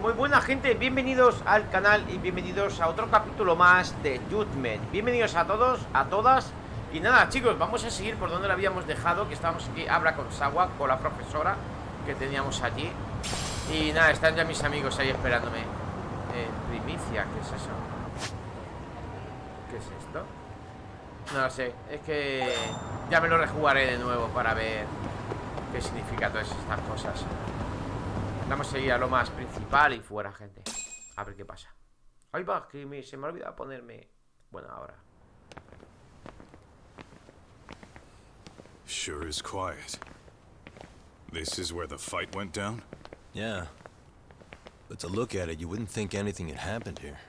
Muy buena gente, bienvenidos al canal y bienvenidos a otro capítulo más de Judgment. Bienvenidos a todos, a todas. Y nada chicos, vamos a seguir por donde lo habíamos dejado, que estábamos aquí, habla con Sawa, con la profesora que teníamos allí. Y nada, están ya mis amigos ahí esperándome. Primicia, ¿qué es eso? ¿Qué es esto? No lo sé, es que ya me lo rejugaré de nuevo para ver qué significa todas estas cosas. Vamos a ir a lo más principal y fuera, gente. A ver qué pasa. Ahí va, que se me ha olvidado ponerme... Bueno, ahora. Sure is quiet. This is where the fight went down? Yeah. But to look at it, you wouldn't think anything had happened here.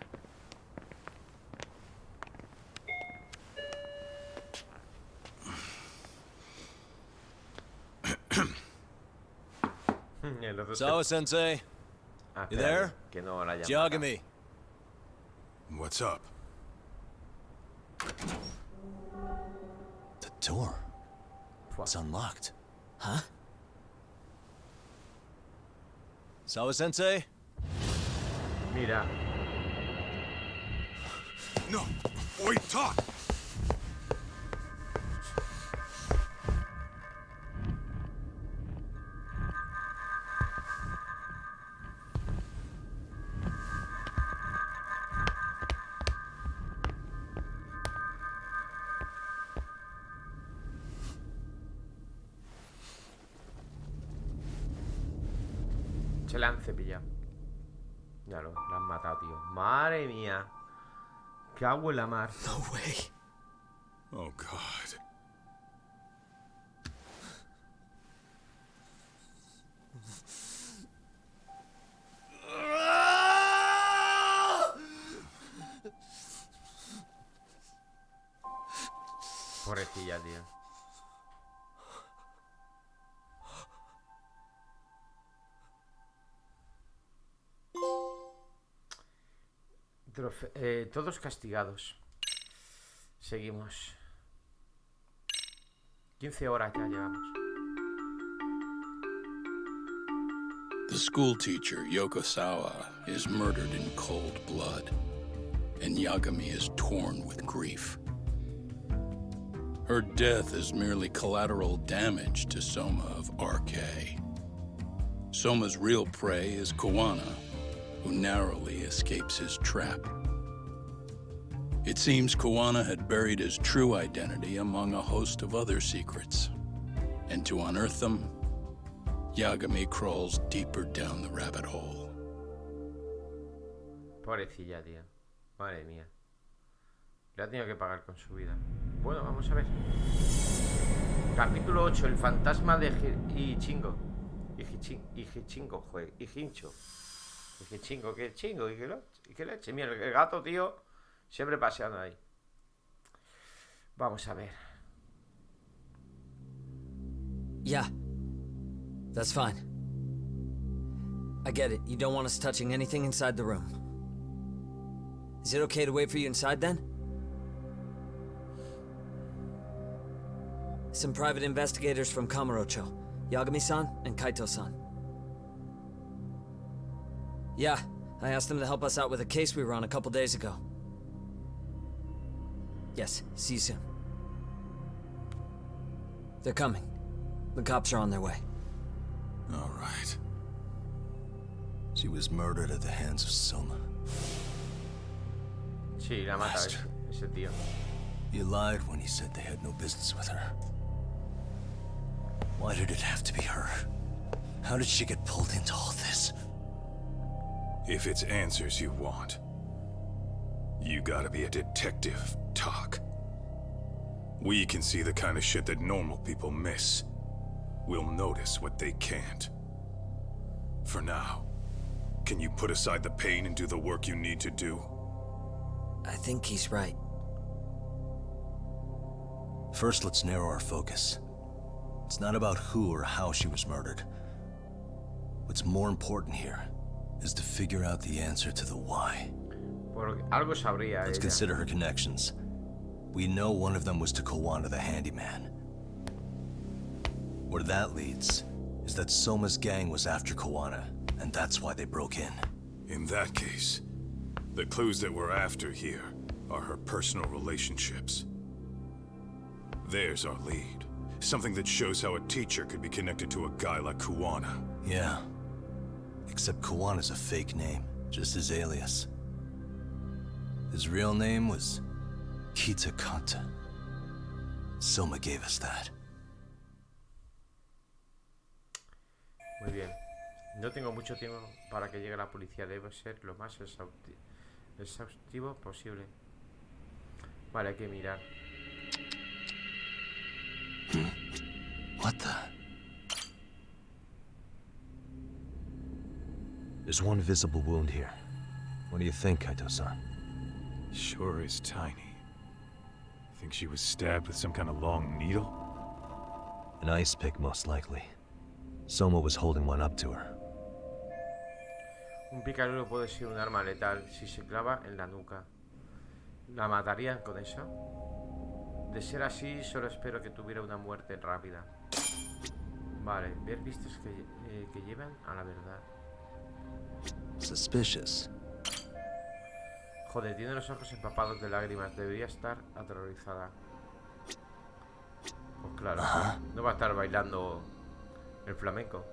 Sawa-sensei, you there? Yagami. What's up? The door. It's unlocked. Huh? Sawa-sensei? Mira. No! Wait, talk! Se la han cepillado. Ya lo han matado, tío. Madre mía. Cago en la mar. No way. Oh, God. Pobrecilla, tío. Todos castigados. Seguimos. 15 horas ya llevamos. The school teacher, Yokosawa, is murdered in cold blood, and Yagami is torn with grief. Her death is merely collateral damage to Soma of RK. Soma's real prey is Kawana, who narrowly escapes his trap. It seems Kawana had buried his true identity among a host of other secrets. And to unearth them, Yagami crawls deeper down the rabbit hole. Pobrecilla, tío. Madre mía. Le ha tenido que pagar con su vida. Bueno, vamos a ver. Capítulo 8. El fantasma de Ijincho. Ijincho, joder. Ijincho. Qué chingo, qué chingo, y qué leche. Mira, el gato, tío, siempre paseando ahí. Vamos a ver. Yeah, that's fine. I get it. You don't want us touching anything inside the room. Is it okay to wait for you inside then? Some private investigators from Kamurocho, Yagami-san and Kaito-san. Yeah, I asked them to help us out with a case we were on a couple days ago. Yes, see you soon. They're coming. The cops are on their way. All right. She was murdered at the hands of Soma. Sí, la mata ese tío. You lied when you said they had no business with her. Why did it have to be her? How did she get pulled into all this? If it's answers you want, you gotta be a detective, Talk. We can see the kind of shit that normal people miss. We'll notice what they can't. For now, can you put aside the pain and do the work you need to do? I think he's right. First, let's narrow our focus. It's not about who or how she was murdered. What's more important here is to figure out the answer to the why. Porque algo sabría Let's ella. consider her connections. We know one of them was to Kawana the handyman. Where that leads is that Soma's gang was after Kawana, and that's why they broke in. In that case, the clues that we're after here are her personal relationships. There's our lead. Something that shows how a teacher could be connected to a guy like Kawana. Yeah. Except Kawana's a fake name, just his alias. His real name was Kitakata. Soma gave us that. Muy bien. No tengo mucho tiempo para que llegue la policía. Debe ser lo más exhaustivo posible. Vale, hay que mirar. What the? There's one visible wound here. What do you think, Kaito-san? Sure is tiny. Think she was stabbed with some kind of long needle? An ice pick, most likely. Soma was holding one up to her. Un picaduro puede ser un arma letal si se clava en la nuca. ¿La matarían con eso? De ser así, solo espero que tuviera una muerte rápida. Vale, ver pistas que llevan a la verdad. Suspicious. Joder, tiene los ojos empapados de lágrimas. Debería estar aterrorizada. Pues claro, no va a estar bailando el flamenco.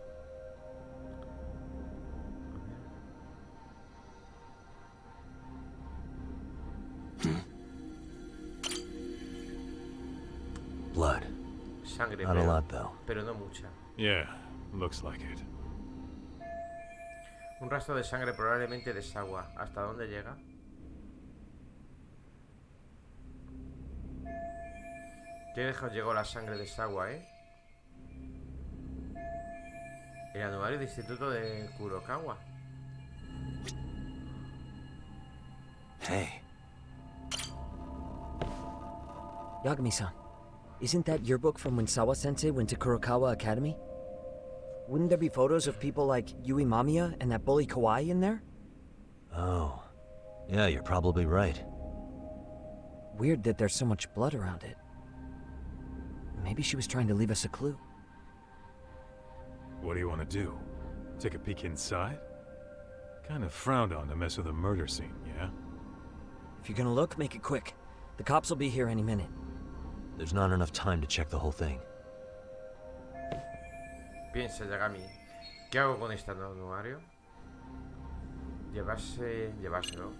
Blood. Sangre, Not a lot, though. pero no mucha. Yeah, looks like it. Un rastro de sangre probablemente desagua. ¿Hasta dónde llega? ¿Qué lejos llegó la sangre de Sagua, El anuario del Instituto de Kurokawa. Hey. Yagami-san, isn't that your book from when Sawa-sensei went to Kurokawa Academy? Wouldn't there be photos of people like Yui Mamiya and that bully Kawaii in there? Oh. Yeah, you're probably right. Weird that there's so much blood around it. Maybe she was trying to leave us a clue. What do you want to do? Take a peek inside? Kind of frowned on to mess with a murder scene, yeah? If you're gonna look, make it quick. The cops will be here any minute. There's not enough time to check the whole thing. Piensa, Yagami. ¿Qué hago con este anuario? Llevárselo.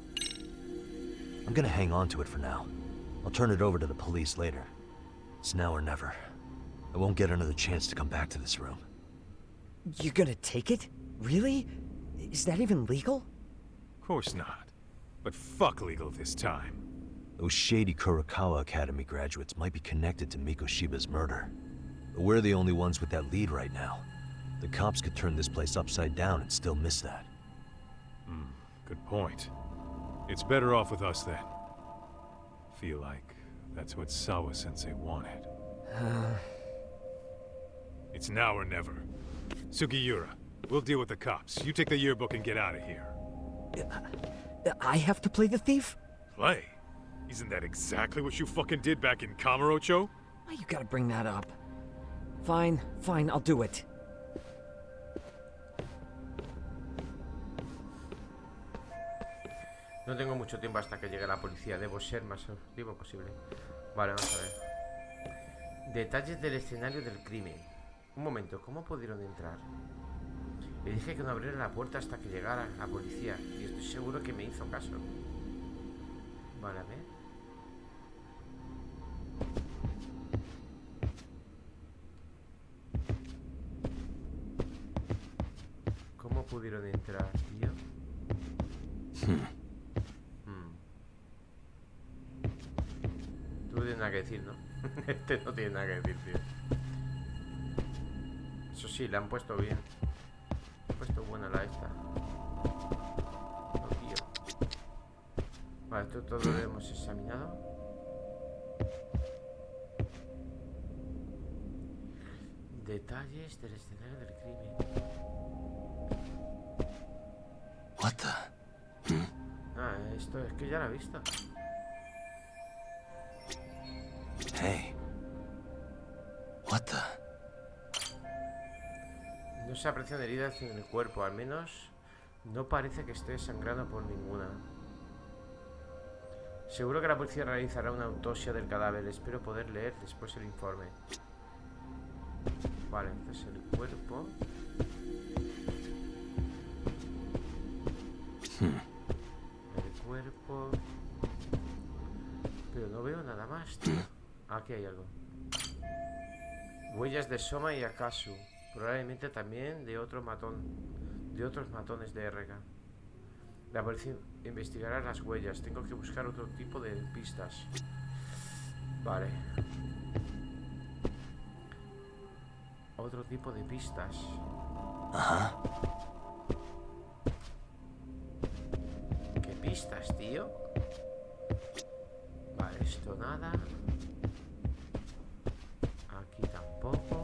I'm gonna hang on to it for now. I'll turn it over to the police later. It's now or never. I won't get another chance to come back to this room. You're gonna take it? Really? Is that even legal? Of course not. But fuck legal this time. Those shady Kurokawa Academy graduates might be connected to Mikoshiba's murder. But we're the only ones with that lead right now. The cops could turn this place upside down and still miss that. Good point. It's better off with us then. Feel like that's what Sawa-sensei wanted. It's now or never. Sugiura, we'll deal with the cops. You take the yearbook and get out of here. I have to play the thief? Play? Isn't that exactly what you fucking did back in Kamurocho? Why you gotta bring that up? Fine, I'll do it. No tengo mucho tiempo hasta que llegue la policía. Debo ser más efectivo posible. Vale, vamos a ver. Detalles del escenario del crimen. Un momento, ¿cómo pudieron entrar? Le dije que no abriera la puerta hasta que llegara la policía. Y estoy seguro que me hizo caso. Vale, a ver. ¿Cómo pudieron entrar, tío? Tú no tienes nada que decir, ¿no? Este no tiene nada que decir, tío. Eso sí, la han puesto bien. Han puesto buena la esta. No, tío. Vale, esto todo lo hemos examinado. Detalles del escenario del crimen. What the? Ah, esto es que ya lo he visto. Hey. What the? se aprecian heridas en el cuerpo, al menos no parece que esté sangrando por ninguna. Seguro que la policía realizará una autopsia del cadáver. Espero poder leer después el informe. Vale, este es el cuerpo. El cuerpo. Pero no veo nada más, tío. Aquí hay algo. Huellas de Soma y Akasu. Probablemente también de otro matón. De otros matones de RK. La policía investigará las huellas. Tengo que buscar otro tipo de pistas. Vale. Otro tipo de pistas. Ajá. ¿Qué pistas, tío? Vale, esto nada. Aquí tampoco.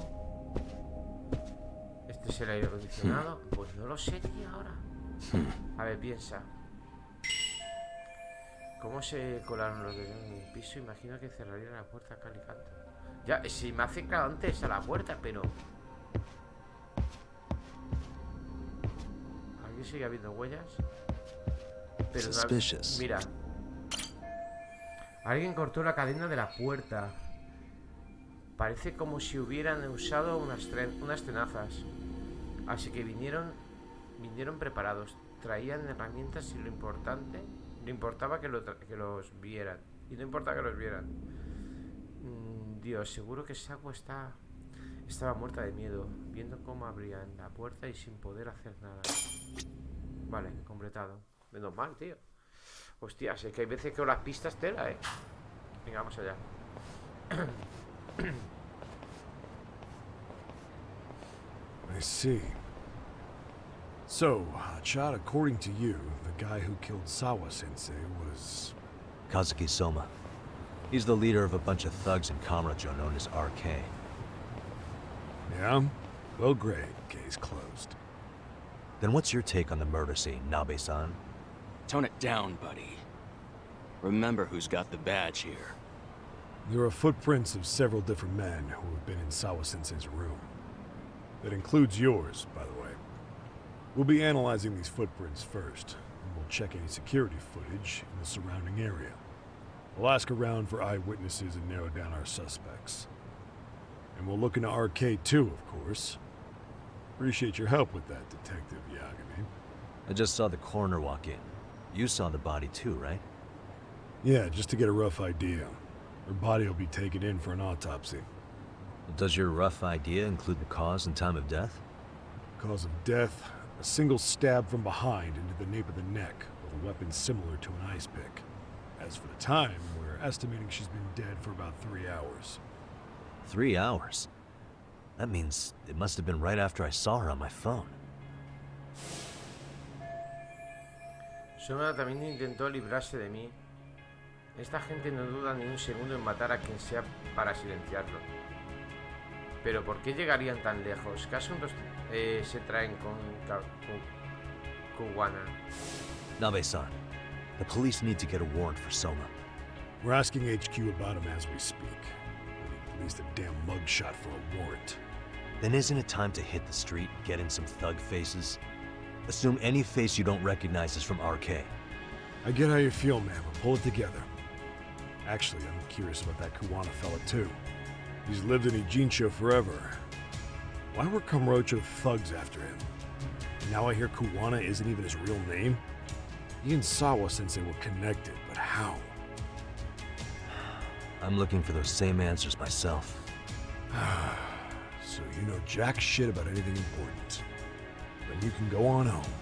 Este es el aire acondicionado. Pues no lo sé, tío, ahora. A ver, piensa. ¿Cómo se colaron los dedos en el piso? Imagino que cerraría la puerta cal y canto. Ya, si me ha acercado antes a la puerta, pero... Aquí sigue habiendo huellas. Pero no, mira. Alguien cortó la cadena de la puerta. Parece como si hubieran usado unas tenazas. Así que vinieron preparados. Traían herramientas y lo importaba que los vieran. Y no importa que los vieran. Dios, seguro que Sawa estaba muerta de miedo, viendo cómo abrían la puerta y sin poder hacer nada. Vale, completado. Menos mal, tío. Hostias, es que hay veces que con las pistas tela, Venga, vamos allá. I see. So, Chad, according to you, the guy who killed Sawa-sensei was... Kazuki Soma. He's the leader of a bunch of thugs in Kamurocho known as RK. Yeah? Well, great. Case closed. Then what's your take on the murder scene, Nabe-san? Tone it down, buddy. Remember who's got the badge here. There are footprints of several different men who have been in Sawa-sensei's room. That includes yours, by the way. We'll be analyzing these footprints first, and we'll check any security footage in the surrounding area. We'll ask around for eyewitnesses and narrow down our suspects. And we'll look into RK too, of course. Appreciate your help with that, Detective Yagami. I just saw the coroner walk in. You saw the body too, right? Yeah, just to get a rough idea. Her body will be taken in for an autopsy. Does your rough idea include the cause and time of death? Cause of death, a single stab from behind into the nape of the neck with a weapon similar to an ice pick. As for the time, we're estimating she's been dead for about 3 hours. 3 hours? That means it must have been right after I saw her on my phone. Soma también intentó librarse de mí. Esta gente no duda ni un segundo en matar a quien sea para silenciarlo. Pero ¿por qué llegarían tan lejos? ¿Caso se traen con Kuwana? Nabe-san, the police need to get a warrant for Soma. We're asking HQ about him as we speak. We need at least a damn mugshot for a warrant. Then isn't it time to hit the street, get in some thug faces? Assume any face you don't recognize is from RK. I get how you feel, man, but pull it together. Actually, I'm curious about that Kuwana fella, too. He's lived in Ijincho forever. Why were Kamurocho thugs after him? And now I hear Kuwana isn't even his real name? He and Sawa-sensei were connected, but how? I'm looking for those same answers myself. So you know jack shit about anything important. Then you can go on home.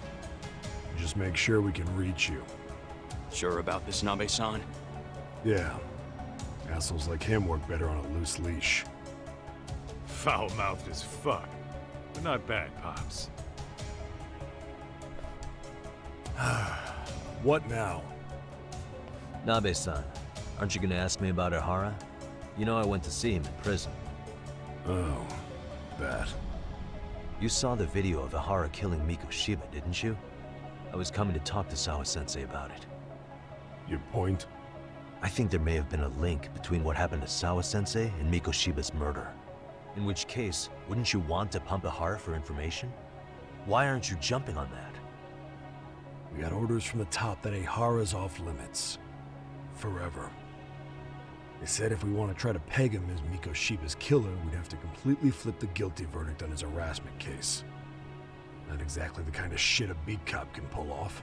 Just make sure we can reach you. Sure about this, Nabe-san? Yeah. Assholes like him work better on a loose leash. Foul-mouthed as fuck. But not bad, Pops. What now? Nabe-san, aren't you gonna ask me about Ehara? You know I went to see him in prison. Oh, that. You saw the video of Ehara killing Mikoshiba, didn't you? I was coming to talk to Sawa-sensei about it. Your point? I think there may have been a link between what happened to Sawa-sensei and Mikoshiba's murder. In which case, wouldn't you want to pump Ehara for information? Why aren't you jumping on that? We got orders from the top that Ehara's off limits. Forever. They said if we want to try to peg him as Miko Shiba's killer, we'd have to completely flip the guilty verdict on his harassment case. Not exactly the kind of shit a beat cop can pull off.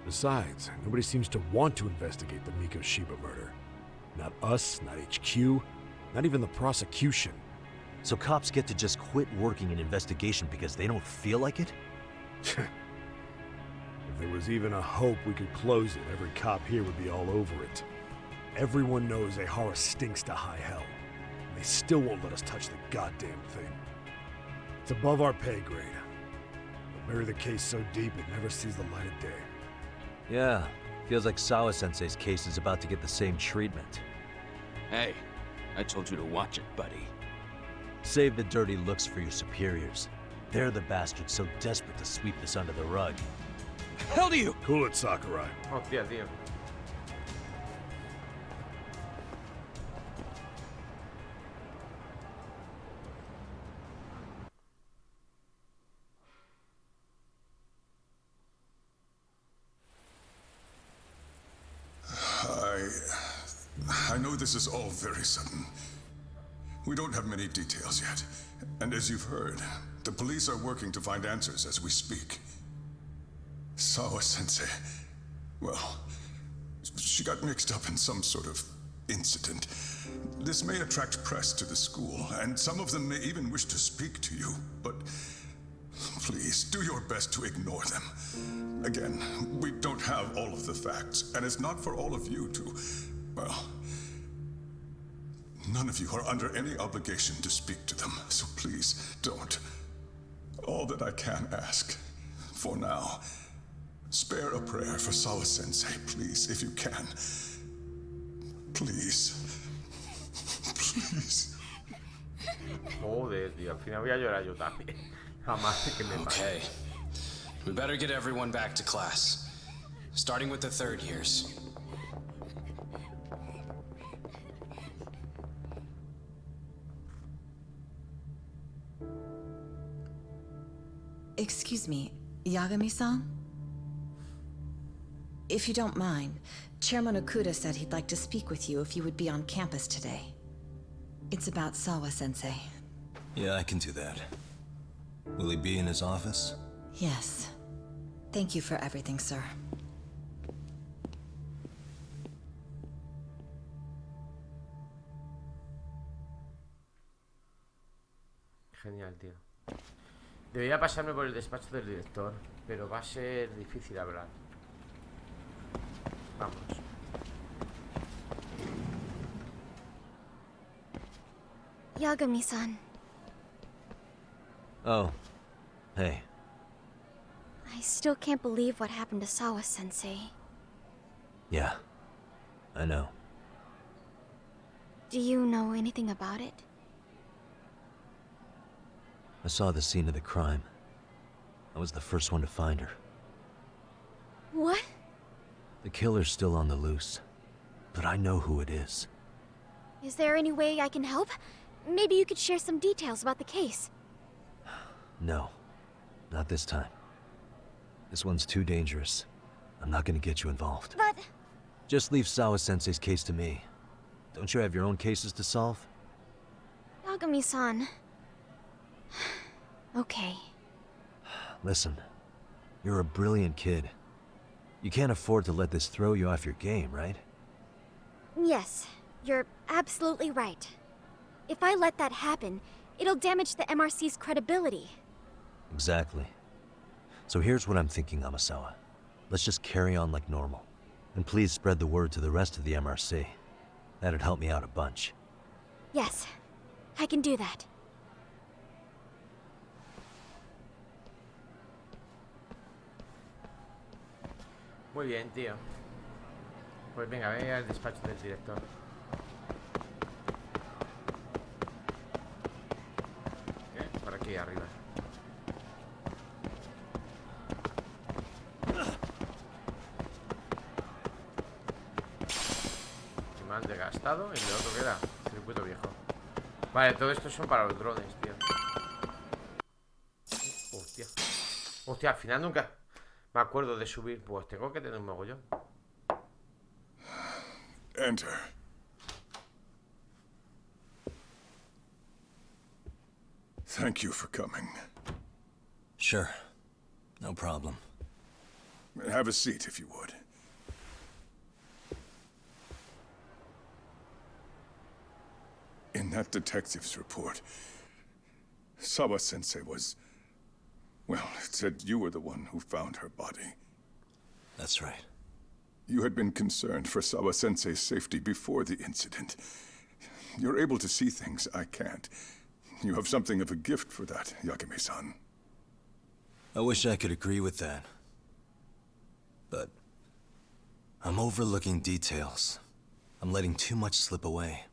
Besides, nobody seems to want to investigate the Miko Shiba murder. Not us, not HQ, not even the prosecution. So cops get to just quit working an investigation because they don't feel like it? If there was even a hope we could close it, every cop here would be all over it. Everyone knows Ehara stinks to high hell. And they still won't let us touch the goddamn thing. It's above our pay grade. They'll bury the case so deep it never sees the light of day. Yeah, feels like Sawa-sensei's case is about to get the same treatment. Hey, I told you to watch it, buddy. Save the dirty looks for your superiors. They're the bastards so desperate to sweep this under the rug. Hell do you? Cool it, Sakurai. Hostia, tío. I know this is all very sudden. We don't have many details yet. And as you've heard, the police are working to find answers as we speak. Sawa-sensei, well, she got mixed up in some sort of incident. This may attract press to the school, and some of them may even wish to speak to you, but please, do your best to ignore them. Again, we don't have all of the facts, and it's not for all of you to, well, none of you are under any obligation to speak to them, so please, don't. All that I can ask, for now, spare a prayer for Sawa-sensei, please, if you can. Please. Please. Joder, tío. Al final voy a llorar yo también. Jamás que me pase. Okay. We better get everyone back to class. Starting with the third years. Excuse me, Yagami-san? If you don't mind, Chairman Okuda said he'd like to speak with you if you would be on campus today. It's about Sawa-sensei. Yeah, I can do that. Will he be in his office? Yes. Thank you for everything, sir. Genial, tío. Debería pasarme por el despacho del director, pero va a ser difícil hablar. Vamos. Yagami-san. Oh, hey. I still can't believe what happened to Sawa-sensei. Yeah, I know. Do you know anything about it? I saw the scene of the crime. I was the first one to find her. What? The killer's still on the loose, but I know who it is. Is there any way I can help? Maybe you could share some details about the case. No, not this time. This one's too dangerous. I'm not gonna get you involved. But... Just leave Sawa-sensei's case to me. Don't you have your own cases to solve? Yagami-san... Okay. Listen, you're a brilliant kid. You can't afford to let this throw you off your game, right? Yes, you're absolutely right. If I let that happen, it'll damage the MRC's credibility. Exactly. So here's what I'm thinking, Amasawa. Let's just carry on like normal. And please spread the word to the rest of the MRC. That'd help me out a bunch. Yes, I can do that. Muy bien, tío. Pues venga, ve al despacho del director. Por aquí arriba. Que me han desgastado y el otro que era circuito viejo. Vale, todo esto son para los drones, tío. Hostia. Hostia, al final nunca me acuerdo de subir. Pues tengo que tener un mogollón. Enter. Thank you for coming. Sure. No problem. Have a seat, if you would. In that detective's report, Sawa-sensei was... Well, it said you were the one who found her body. That's right. You had been concerned for Sawa-sensei's safety before the incident. You're able to see things I can't. You have something of a gift for that, Yagami-san. I wish I could agree with that. But I'm overlooking details. I'm letting too much slip away.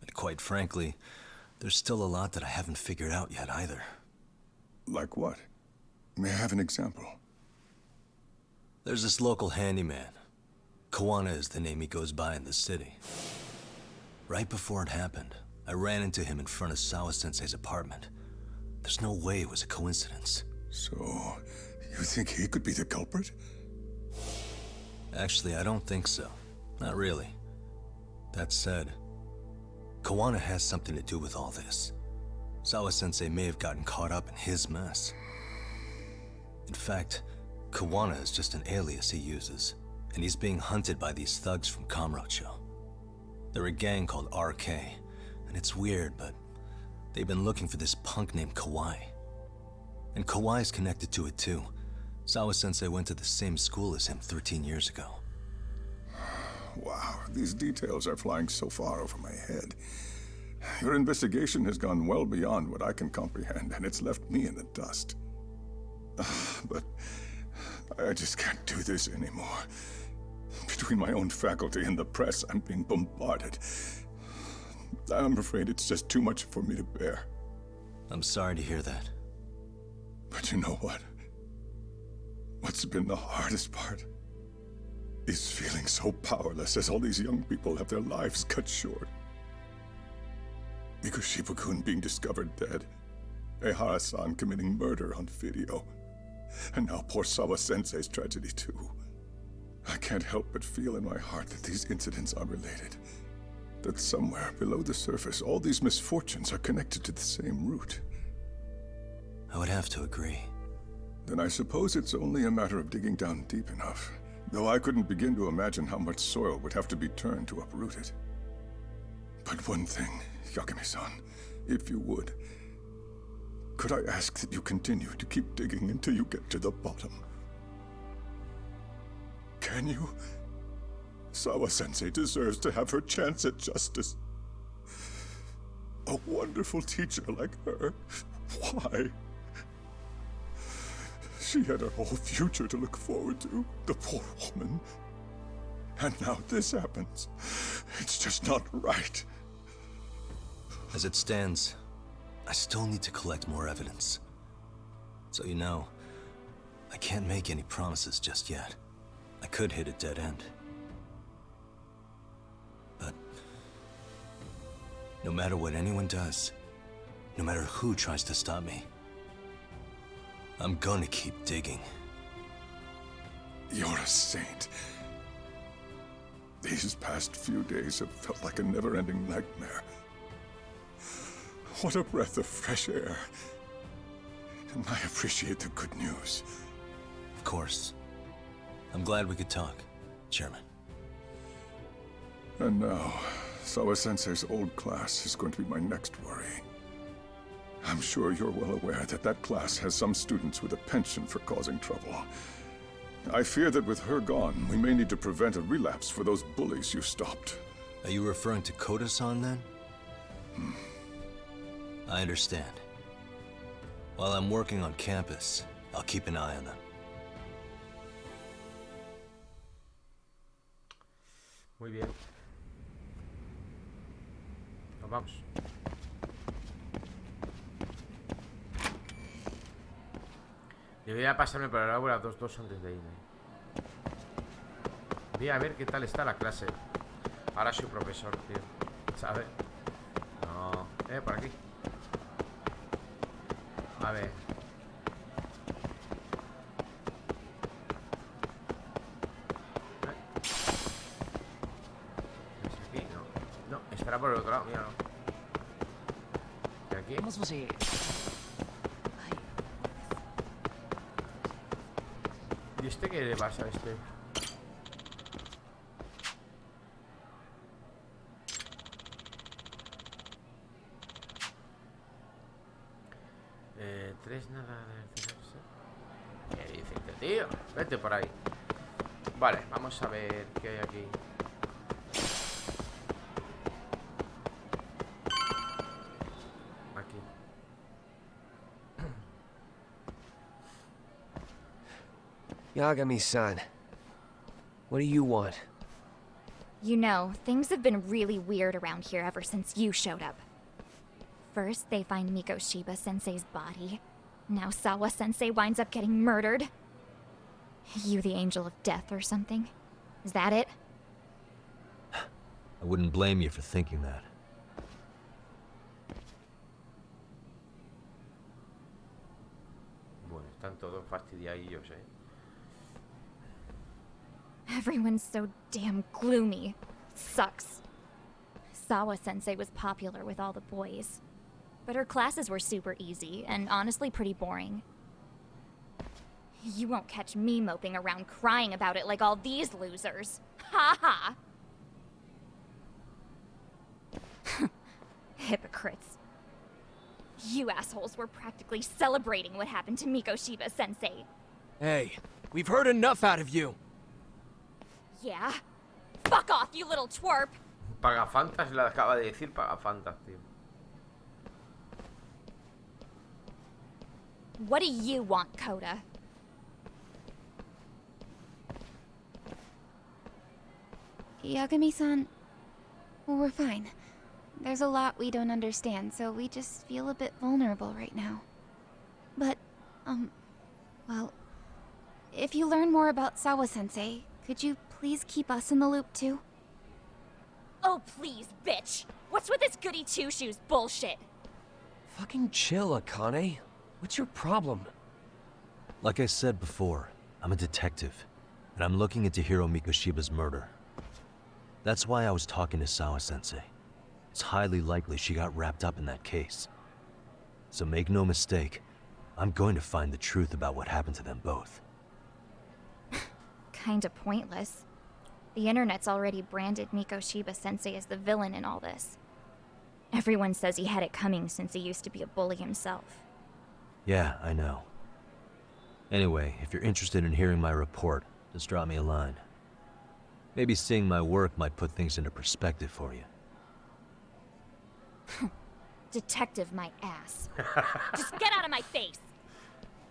And quite frankly, there's still a lot that I haven't figured out yet either. Like what? May I have an example? There's this local handyman. Kawana is the name he goes by in the city. Right before it happened, I ran into him in front of Sawa-sensei's apartment. There's no way it was a coincidence. So, you think he could be the culprit? Actually, I don't think so. Not really. That said, Kawana has something to do with all this. Sawa-sensei may have gotten caught up in his mess. In fact, Kawana is just an alias he uses, and he's being hunted by these thugs from Kamurocho. They're a gang called RK, and it's weird, but they've been looking for this punk named Kawai. And Kawai's connected to it too. Sawa-sensei went to the same school as him 13 years ago. Wow, these details are flying so far over my head. Your investigation has gone well beyond what I can comprehend, and it's left me in the dust. But I just can't do this anymore. Between my own faculty and the press, I'm being bombarded. I'm afraid it's just too much for me to bear. I'm sorry to hear that. But you know what? What's been the hardest part is feeling so powerless as all these young people have their lives cut short. Ikushibukun being discovered dead, Ehara-san committing murder on video, and now poor Sawa-sensei's tragedy too. I can't help but feel in my heart that these incidents are related. That somewhere below the surface, all these misfortunes are connected to the same root. I would have to agree. Then I suppose it's only a matter of digging down deep enough, though I couldn't begin to imagine how much soil would have to be turned to uproot it. But one thing, Yagami-san, if you would, could I ask that you continue to keep digging until you get to the bottom? Can you? Sawa-sensei deserves to have her chance at justice. A wonderful teacher like her. Why? She had her whole future to look forward to, the poor woman. And now this happens. It's just not right. As it stands, I still need to collect more evidence. So you know, I can't make any promises just yet. I could hit a dead end. But no matter what anyone does, no matter who tries to stop me, I'm gonna keep digging. You're a saint. These past few days have felt like a never-ending nightmare. What a breath of fresh air. And I appreciate the good news. Of course. I'm glad we could talk, Chairman. And now, Sawa-sensei's old class is going to be my next worry. I'm sure you're well aware that that class has some students with a penchant for causing trouble. I fear that with her gone, we may need to prevent a relapse for those bullies you stopped. Are you referring to Koda-san then? I understand. While I'm working on campus, I'll keep an eye on them. Muy bien. Nos vamos. Debería pasarme por el aula 2-2 antes de irme. Voy a ver qué tal está la clase. Ahora soy profesor, tío. ¿Sabes? No. Por aquí. A ver. Será por el otro lado, míralo. ¿Y aquí? ¿Y este qué le pasa a este? Tres nada de... ¿Qué dice este tío? Vete por ahí. Vale, vamos a ver qué hay aquí. Aquí. Yagami-san, what do you want? You know, things have been really weird around here ever since you showed up. First, they find Mikoshiba-sensei's body. Now Sawa-sensei winds up getting murdered. You the angel of death or something? Is that it? I wouldn't blame you for thinking that. Bueno, están todos fastidiadillos, eh. Everyone's so damn gloomy. Sucks. Sawa-sensei was popular with all the boys. But her classes were super easy, and honestly pretty boring. You won't catch me moping around crying about it like all these losers. Ha ha! Hypocrites. You assholes were practically celebrating what happened to Mikoshiba-sensei. Hey, we've heard enough out of you. Yeah? Fuck off, you little twerp! Pagafantas le acaba de decir pagafantas, tío. What do you want, Coda? Yagami-san, we're fine. There's a lot we don't understand, so we just feel a bit vulnerable right now. But, well, if you learn more about Sawa-sensei, could you please keep us in the loop too? Oh, please, bitch! What's with this goody two-shoes bullshit? Fucking chill, Akane. What's your problem? Like I said before, I'm a detective, and I'm looking into Hiro Mikoshiba's murder. That's why I was talking to Sawa-sensei. It's highly likely she got wrapped up in that case. So make no mistake, I'm going to find the truth about what happened to them both. Kinda pointless. The internet's already branded Mikoshiba-sensei as the villain in all this. Everyone says he had it coming since he used to be a bully himself. Yeah, I know. Anyway, if you're interested in hearing my report, just drop me a line. Maybe seeing my work might put things into perspective for you. Detective my ass. Just get out of my face!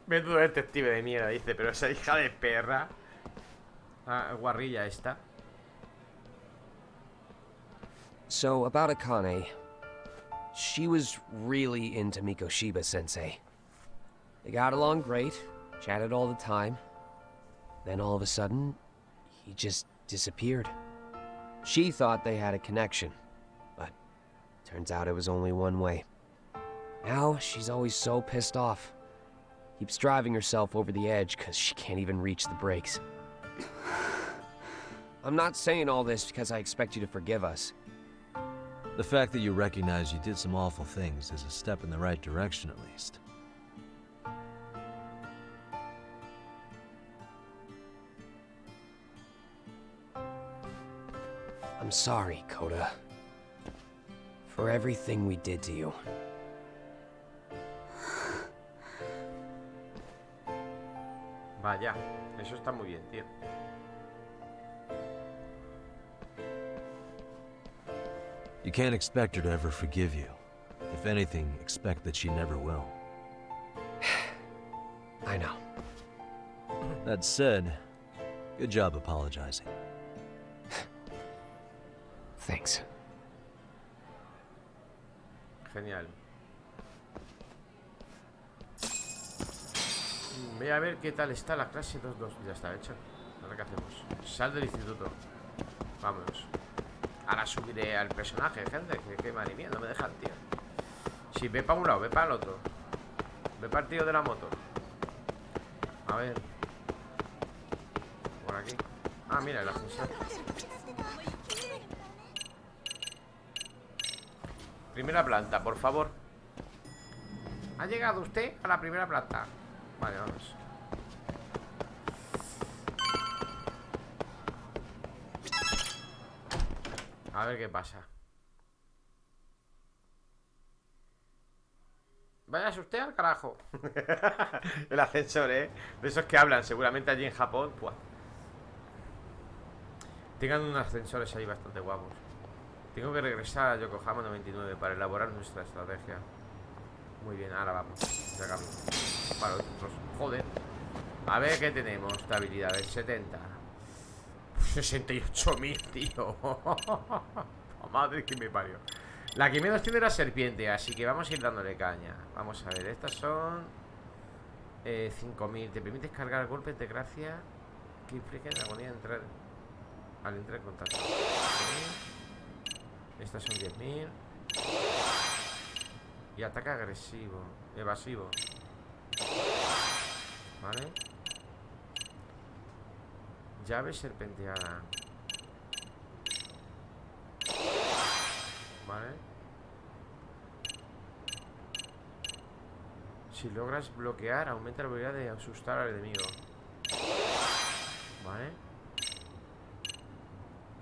Menudo detective de mierda, dice, pero esa hija de perra. Ah, guarrilla esta. So, about Akane. She was really into Mikoshiba-sensei. They got along great, chatted all the time. Then all of a sudden, he just disappeared. She thought they had a connection, but turns out it was only one way. Now, she's always so pissed off. Keeps driving herself over the edge because she can't even reach the brakes. I'm not saying all this because I expect you to forgive us. The fact that you recognize you did some awful things is a step in the right direction, at least. I'm sorry, Coda. For everything we did to you. Vaya, eso está muy bien, tío. You can't expect her to ever forgive you. If anything, expect that she never will. I know. That said, good job apologizing. Thanks. Genial. Voy a ver qué tal está la clase 2-2. Ya está hecho. Ahora qué hacemos. Sal del instituto. Vámonos. Ahora subiré al personaje, gente. Que madre mía, no me dejan, tío. Si ve para un lado, ve para el otro. Ve para el tío de la moto. A ver. Por aquí. Ah, mira, el ascensor. Primera planta, por favor. ¿Ha llegado usted a la primera planta? Vale, vamos. A ver qué pasa. Váyase usted al carajo. El ascensor, ¿eh? De esos que hablan seguramente allí en Japón. Buah. Tengan unos ascensores ahí bastante guapos. Tengo que regresar a Yokohama 99 para elaborar nuestra estrategia. Muy bien, ahora vamos. Para otros. Joder. A ver qué tenemos. Estabilidades 70. 68.000, tío. Madre que me parió. La que menos tiene la serpiente, así que vamos a ir dándole caña. Vamos a ver, estas son 5.000. Te permites cargar golpes de gracia que infligen agonía al entrar en contacto. Estas son 10.000. Y ataque agresivo, evasivo. Vale. Llave serpenteada. Vale. Si logras bloquear, aumenta la probabilidad de asustar al enemigo. Vale.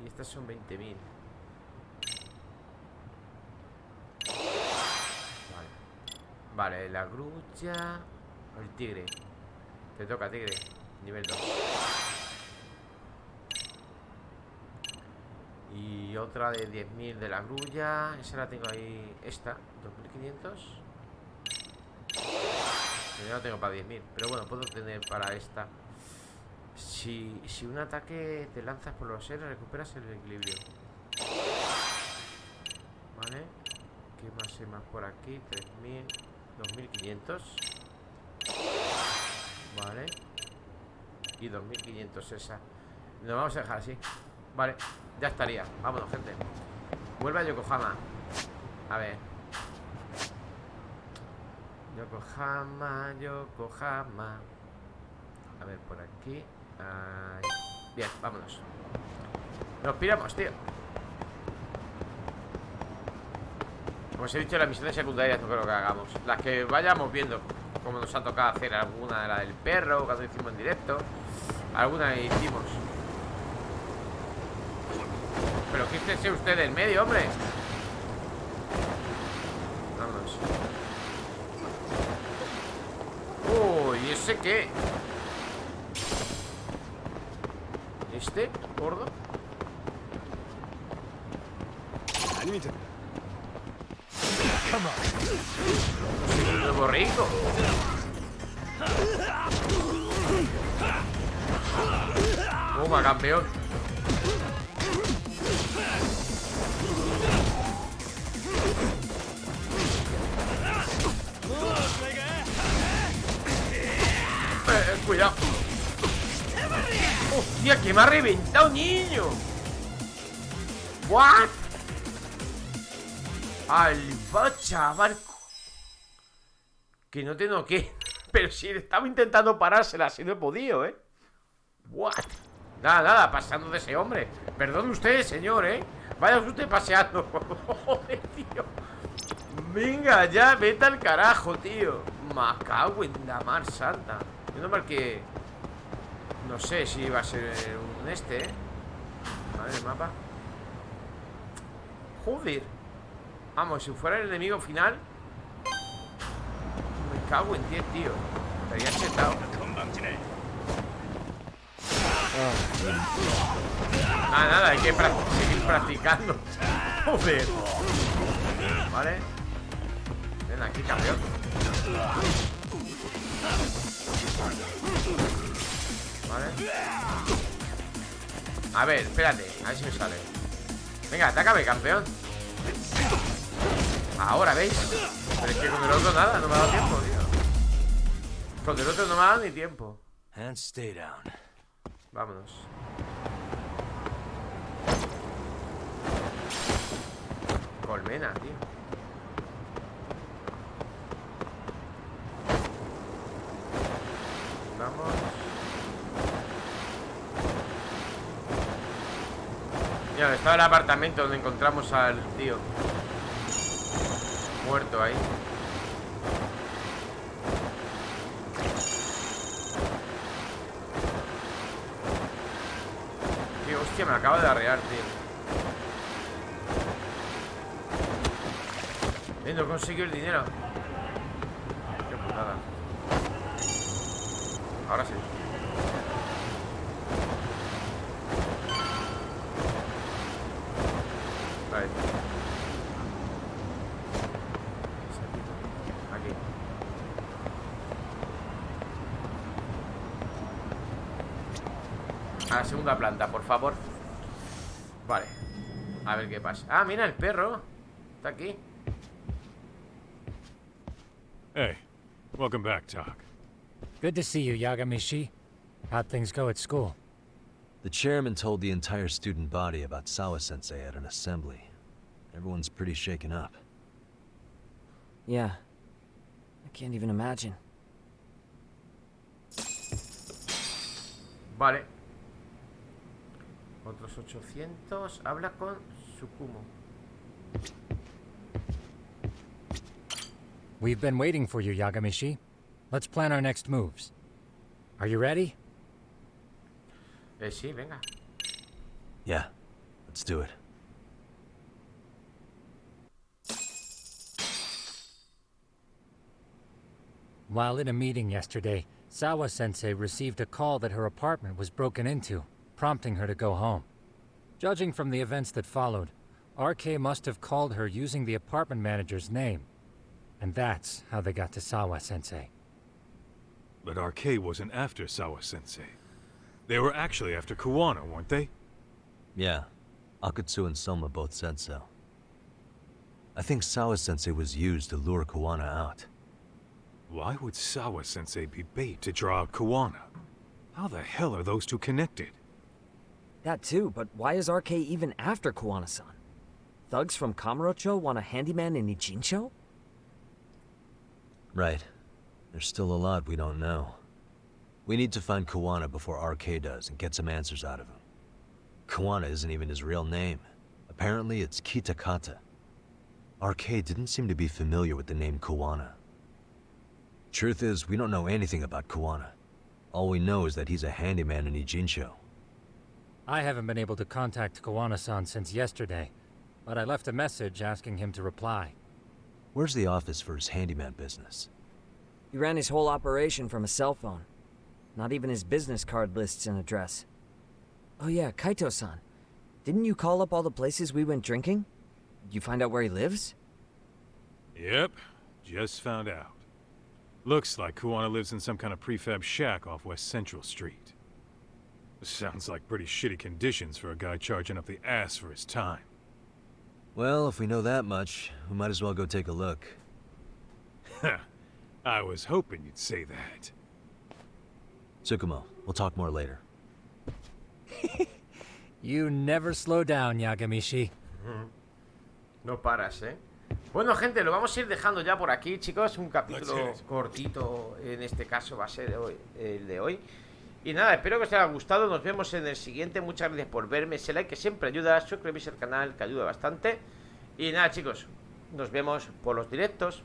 Y estas son 20.000. Vale, la grulla. El tigre. Te toca, tigre. Nivel 2. Y otra de 10.000 de la grulla. Esa la tengo ahí. Esta, 2.500. Yo no tengo para 10.000. Pero bueno, puedo tener para esta. Si un ataque te lanzas por los aires, recuperas el equilibrio. Vale. ¿Qué más hay más por aquí? 3.000. 2.500. Vale. Y 2.500 esa. Nos vamos a dejar así. Vale, ya estaría. Vámonos, gente. Vuelve a Yokohama. A ver. Yokohama, Yokohama. A ver, por aquí. Ahí. Bien, vámonos. Nos piramos, tío. Como os he dicho, las misiones secundarias no creo que hagamos. Las que vayamos viendo, como nos ha tocado hacer alguna de la del perro, cuando hicimos en directo. Alguna hicimos. Pero quítese usted del medio, hombre. Vámonos. Uy, ¿ese qué? ¿Este? ¿Gordo? Un nuevo rico. Toma, campeón. Cuidado. Hostia, que me ha reventado, niño. What? Alba, chaval. Que no te noqué. Pero si estaba intentando parársela, si no he podido, What? Nada, nada, pasando de ese hombre. Perdone usted, señor, Vaya usted paseando. Joder, tío. Venga, ya, vete al carajo, tío. Me cago en la mar santa. Menos mal que... No sé si va a ser un A ver el mapa. Joder. Vamos, si fuera el enemigo final. Me cago en 10, tío. Estaría chetado. Nada, hay que seguir practicando. Joder. Vale. Ven aquí, campeón. Vale. A ver, espérate. A ver si me sale. Venga, atácame, campeón. Ahora, ¿veis? Pero es que con el otro nada, no me ha dado tiempo, tío. Con el otro no me ha dado ni tiempo. And stay down. Vámonos. Colmena, tío. Vamos. Mira, estaba el apartamento donde encontramos al tío. muerto ahí. Tío, hostia, me acaba de arrear, tío. No consiguió el dinero. Qué putada. Ahora sí. Vale. Aquí. A la segunda planta, por favor. Vale. A ver qué pasa. Ah, mira el perro. Está aquí. Hey, welcome back, Tak. Good to see you, Yagamishi. How'd things go at school? The chairman told the entire student body about Sawa-sensei at an assembly. Everyone's pretty shaken up. Yeah. I can't even imagine. Vale. Otros 800. Habla con Tsukumo. We've been waiting for you, Yagamishi. Let's plan our next moves. Are you ready? Sí, venga. Yeah, let's do it. While in a meeting yesterday, Sawa-sensei received a call that her apartment was broken into, prompting her to go home. Judging from the events that followed, RK must have called her using the apartment manager's name. And that's how they got to Sawa-sensei. But RK wasn't after Sawa-sensei. They were actually after Kuwana, weren't they? Yeah, Akutsu and Soma both said so. I think Sawa-sensei was used to lure Kuwana out. Why would Sawa-sensei be bait to draw out Kuwana? How the hell are those two connected? That too, but why is RK even after Kuwana-san? Thugs from Kamurocho want a handyman in Ijincho? Right. There's still a lot we don't know. We need to find Kuwana before RK does and get some answers out of him. Kuwana isn't even his real name. Apparently it's Kitakata. RK didn't seem to be familiar with the name Kuwana. Truth is, we don't know anything about Kuwana. All we know is that he's a handyman in Ijincho. I haven't been able to contact Kuwana-san since yesterday, but I left a message asking him to reply. Where's the office for his handyman business? He ran his whole operation from a cell phone. Not even his business card lists an address. Oh yeah, Kaito-san. Didn't you call up all the places we went drinking? Did you find out where he lives? Yep, just found out. Looks like Kuwana lives in some kind of prefab shack off West Central Street. Sounds like pretty shitty conditions for a guy charging up the ass for his time. Well, if we know that much, we might as well go take a look. I was hoping you'd say that. Tsukumo, we'll talk more later. You never slow down, Yagamishi. No paras, ¿eh? Bueno, gente, lo vamos a ir dejando ya por aquí, chicos. Un capítulo cortito, en este caso va a ser el de hoy. Y nada, espero que os haya gustado. Nos vemos en el siguiente. Muchas gracias por verme. Ese like que siempre ayuda. Suscribís al canal, que ayuda bastante. Y nada, chicos, nos vemos por los directos.